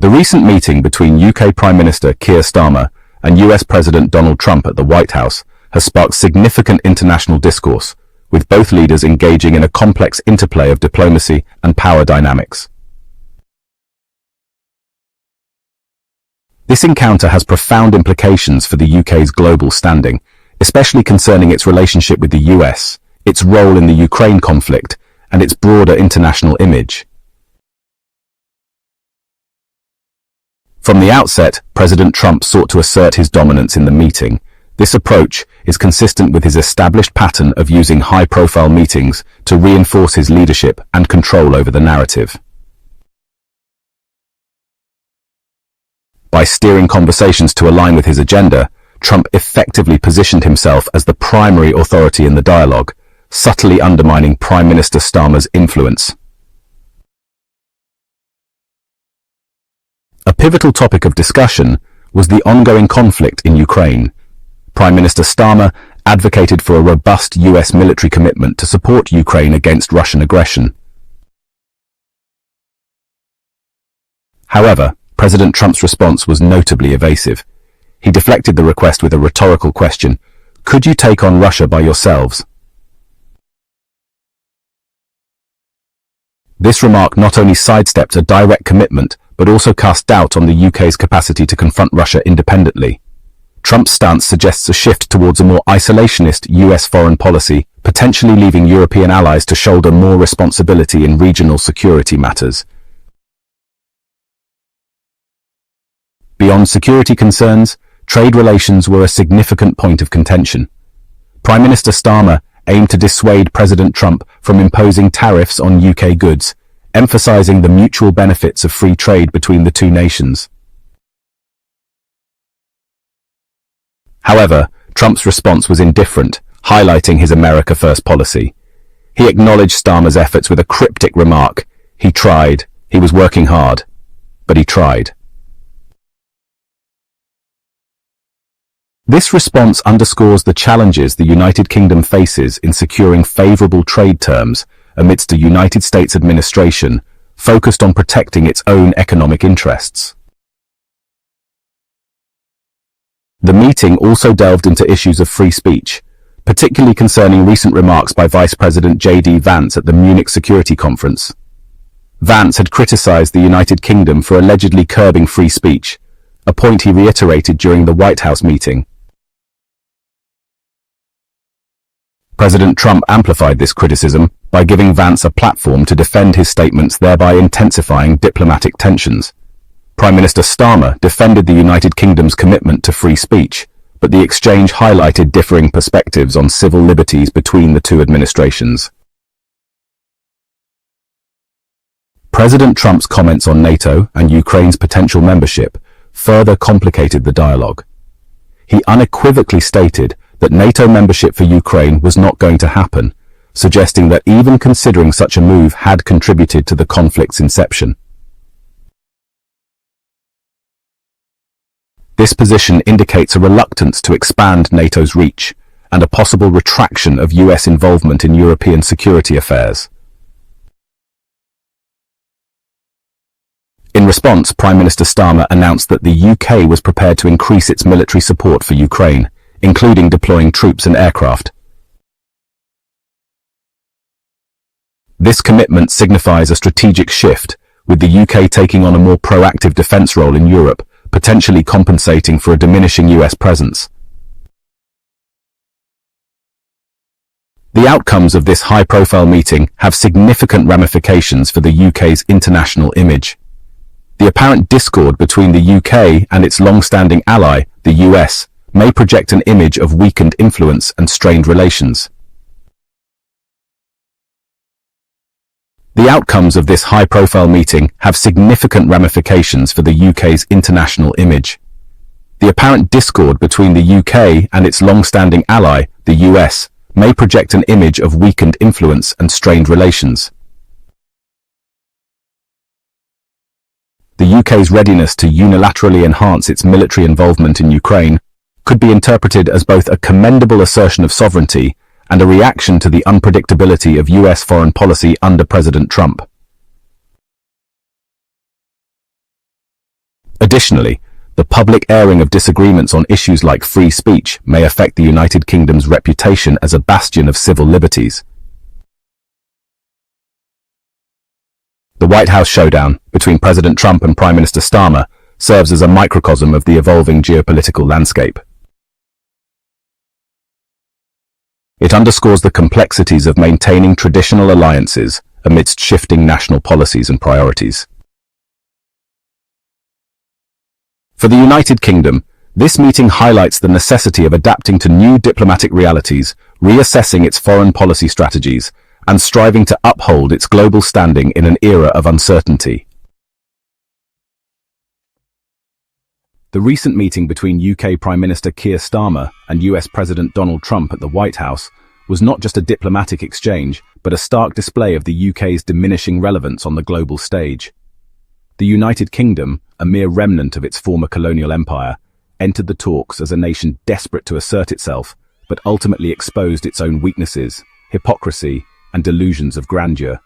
The recent meeting between UK Prime Minister Keir Starmer and US President Donald Trump at the White House has sparked significant international discourse, with both leaders engaging in a complex interplay of diplomacy and power dynamics. This encounter has profound implications for the UK's global standing, especially concerning its relationship with the US, its role in the Ukraine conflict, and its broader international image. From the outset, President Trump sought to assert his dominance in the meeting. This approach is consistent with his established pattern of using high-profile meetings to reinforce his leadership and control over the narrative. By steering conversations to align with his agenda, Trump effectively positioned himself as the primary authority in the dialogue, subtly undermining Prime Minister Starmer's influence. A pivotal topic of discussion was the ongoing conflict in Ukraine. Prime Minister Starmer advocated for a robust US military commitment to support Ukraine against Russian aggression. However, President Trump's response was notably evasive. He deflected the request with a rhetorical question: "Could you take on Russia by yourselves?" This remark not only sidestepped a direct commitment, but also cast doubt on the UK's capacity to confront Russia independently. Trump's stance suggests a shift towards a more isolationist US foreign policy, potentially leaving European allies to shoulder more responsibility in regional security matters. Beyond security concerns, trade relations were a significant point of contention. Prime Minister Starmer aimed to dissuade President Trump from imposing tariffs on UK goods, emphasizing the mutual benefits of free trade between the two nations. However, Trump's response was indifferent, highlighting his America First policy. He acknowledged Starmer's efforts with a cryptic remark: "He tried, he was working hard, but he tried." This response underscores the challenges the United Kingdom faces in securing favorable trade terms amidst a United States administration focused on protecting its own economic interests. The meeting also delved into issues of free speech, particularly concerning recent remarks by Vice President Vance at the Munich Security Conference. Vance had criticized the United Kingdom for allegedly curbing free speech, a point he reiterated during the White House meeting. President Trump amplified this criticism by giving Vance a platform to defend his statements, thereby intensifying diplomatic tensions. Prime Minister Starmer defended the United Kingdom's commitment to free speech, but the exchange highlighted differing perspectives on civil liberties between the two administrations. President Trump's comments on NATO and Ukraine's potential membership further complicated the dialogue. He unequivocally stated that NATO membership for Ukraine was not going to happen, suggesting that even considering such a move had contributed to the conflict's inception. This position indicates a reluctance to expand NATO's reach and a possible retraction of US involvement in European security affairs. In response, Prime Minister Starmer announced that the UK was prepared to increase its military support for Ukraine, including deploying troops and aircraft. This commitment signifies a strategic shift, with the UK taking on a more proactive defence role in Europe, potentially compensating for a diminishing US presence. The outcomes of this high-profile meeting have significant ramifications for the UK's international image. The apparent discord between the UK and its long-standing ally, the US, may project an image of weakened influence and strained relations. The outcomes of this high-profile meeting have significant ramifications for the UK's international image. The apparent discord between the UK and its long-standing ally, the US, may project an image of weakened influence and strained relations. The UK's readiness to unilaterally enhance its military involvement in Ukraine could be interpreted as both a commendable assertion of sovereignty and a reaction to the unpredictability of US foreign policy under President Trump. Additionally, the public airing of disagreements on issues like free speech may affect the United Kingdom's reputation as a bastion of civil liberties. The White House showdown between President Trump and Prime Minister Starmer serves as a microcosm of the evolving geopolitical landscape. It underscores the complexities of maintaining traditional alliances amidst shifting national policies and priorities. For the United Kingdom, this meeting highlights the necessity of adapting to new diplomatic realities, reassessing its foreign policy strategies, and striving to uphold its global standing in an era of uncertainty. The recent meeting between UK Prime Minister Keir Starmer and US President Donald Trump at the White House was not just a diplomatic exchange, but a stark display of the UK's diminishing relevance on the global stage. The United Kingdom, a mere remnant of its former colonial empire, entered the talks as a nation desperate to assert itself, but ultimately exposed its own weaknesses, hypocrisy, and delusions of grandeur.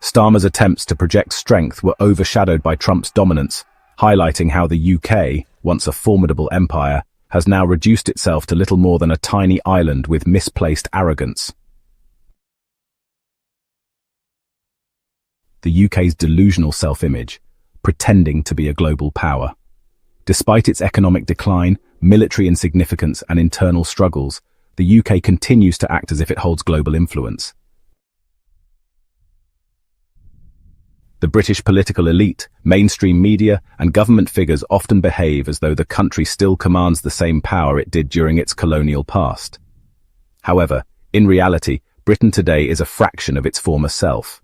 Starmer's attempts to project strength were overshadowed by Trump's dominance, highlighting how the UK, once a formidable empire, has now reduced itself to little more than a tiny island with misplaced arrogance. The UK's delusional self-image, pretending to be a global power. Despite its economic decline, military insignificance, and internal struggles, the UK continues to act as if it holds global influence. The British political elite, mainstream media, and government figures often behave as though the country still commands the same power it did during its colonial past. However, in reality, Britain today is a fraction of its former self.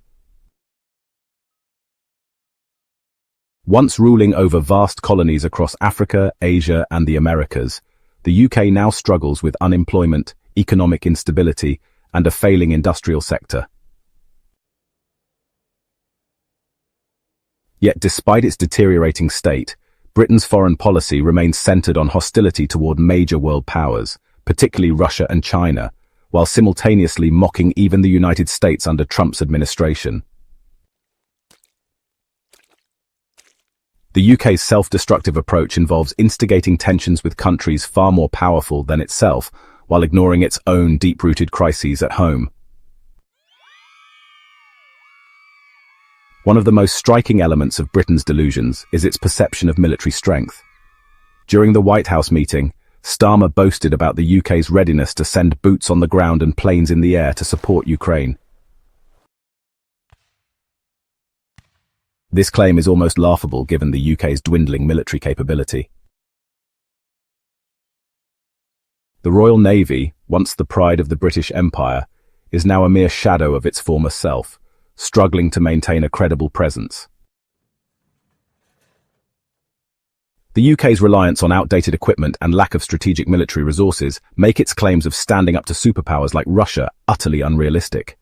Once ruling over vast colonies across Africa, Asia, and the Americas, the UK now struggles with unemployment, economic instability, and a failing industrial sector. Yet despite its deteriorating state, Britain's foreign policy remains centered on hostility toward major world powers, particularly Russia and China, while simultaneously mocking even the United States under Trump's administration. The UK's self-destructive approach involves instigating tensions with countries far more powerful than itself, while ignoring its own deep-rooted crises at home. One of the most striking elements of Britain's delusions is its perception of military strength. During the White House meeting, Starmer boasted about the UK's readiness to send boots on the ground and planes in the air to support Ukraine. This claim is almost laughable given the UK's dwindling military capability. The Royal Navy, once the pride of the British Empire, is now a mere shadow of its former self, struggling to maintain a credible presence. The UK's reliance on outdated equipment and lack of strategic military resources make its claims of standing up to superpowers like Russia utterly unrealistic.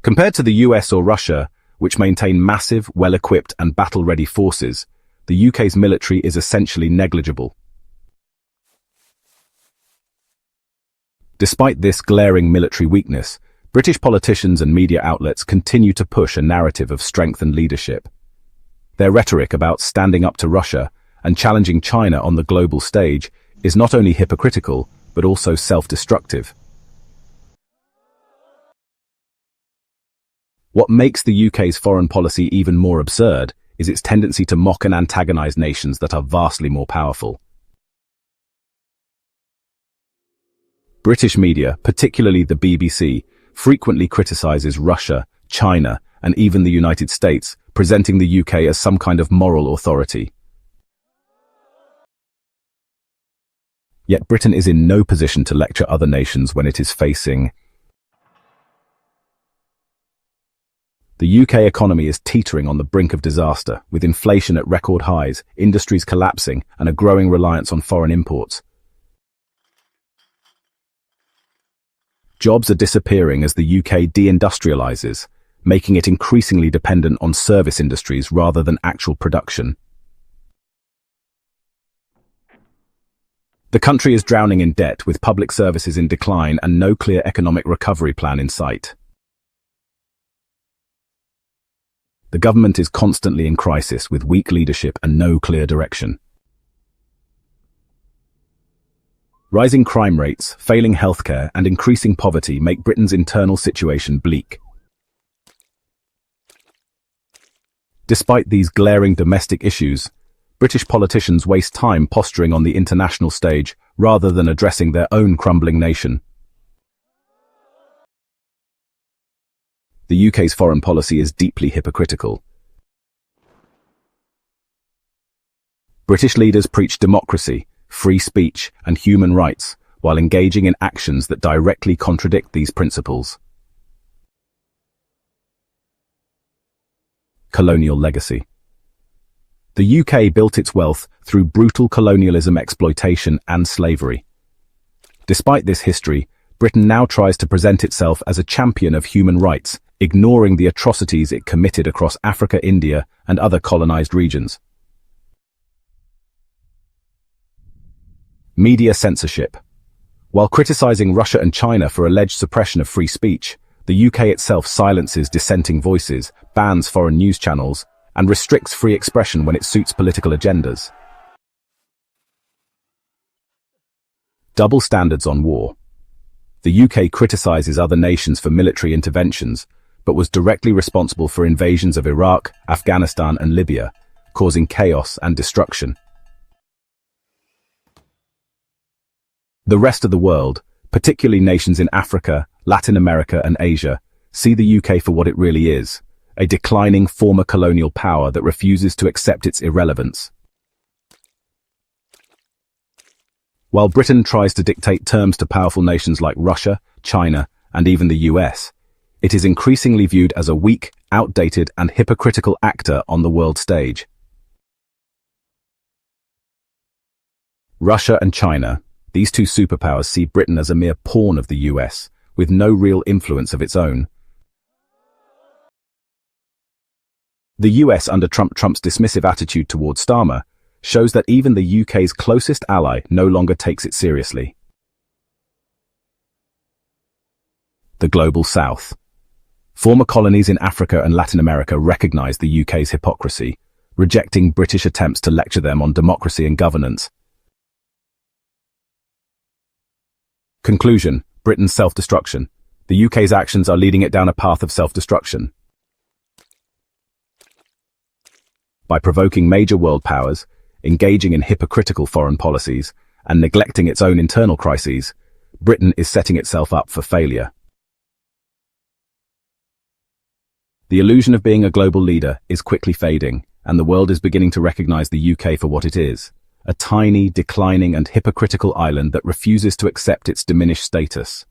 Compared to the US or Russia, which maintain massive, well-equipped and battle-ready forces, the UK's military is essentially negligible. Despite this glaring military weakness, British politicians and media outlets continue to push a narrative of strength and leadership. Their rhetoric about standing up to Russia and challenging China on the global stage is not only hypocritical, but also self-destructive. What makes the UK's foreign policy even more absurd is its tendency to mock and antagonize nations that are vastly more powerful. British media, particularly the BBC, frequently criticizes Russia, China, and even the United States, presenting the UK as some kind of moral authority. Yet Britain is in no position to lecture other nations when it is facing. The UK economy is teetering on the brink of disaster, with inflation at record highs, industries collapsing, and a growing reliance on foreign imports. Jobs are disappearing as the UK deindustrializes, making it increasingly dependent on service industries rather than actual production. The country is drowning in debt, with public services in decline and no clear economic recovery plan in sight. The government is constantly in crisis with weak leadership and no clear direction. Rising crime rates, failing healthcare, and increasing poverty make Britain's internal situation bleak. Despite these glaring domestic issues, British politicians waste time posturing on the international stage rather than addressing their own crumbling nation. The UK's foreign policy is deeply hypocritical. British leaders preach democracy, free speech, and human rights, while engaging in actions that directly contradict these principles. Colonial legacy. The UK built its wealth through brutal colonialism, exploitation, and slavery. Despite this history, Britain now tries to present itself as a champion of human rights, ignoring the atrocities it committed across Africa, India, and other colonized regions. Media censorship. While criticizing Russia and China for alleged suppression of free speech, the UK itself silences dissenting voices, bans foreign news channels, and restricts free expression when it suits political agendas. Double standards on war. The UK criticizes other nations for military interventions, but was directly responsible for invasions of Iraq, Afghanistan, and Libya, causing chaos and destruction. The rest of the world, particularly nations in Africa, Latin America, and Asia, see the UK for what it really is, a declining former colonial power that refuses to accept its irrelevance. While Britain tries to dictate terms to powerful nations like Russia, China, and even the US, it is increasingly viewed as a weak, outdated, and hypocritical actor on the world stage. Russia and China, these two superpowers, see Britain as a mere pawn of the US, with no real influence of its own. The US under Trump's dismissive attitude towards Starmer shows that even the UK's closest ally no longer takes it seriously. The Global South. Former colonies in Africa and Latin America recognize the UK's hypocrisy, rejecting British attempts to lecture them on democracy and governance. Conclusion: Britain's self-destruction. The UK's actions are leading it down a path of self-destruction. By provoking major world powers, engaging in hypocritical foreign policies, and neglecting its own internal crises, Britain is setting itself up for failure. The illusion of being a global leader is quickly fading, and the world is beginning to recognize the UK for what it is, a tiny, declining, and hypocritical island that refuses to accept its diminished status.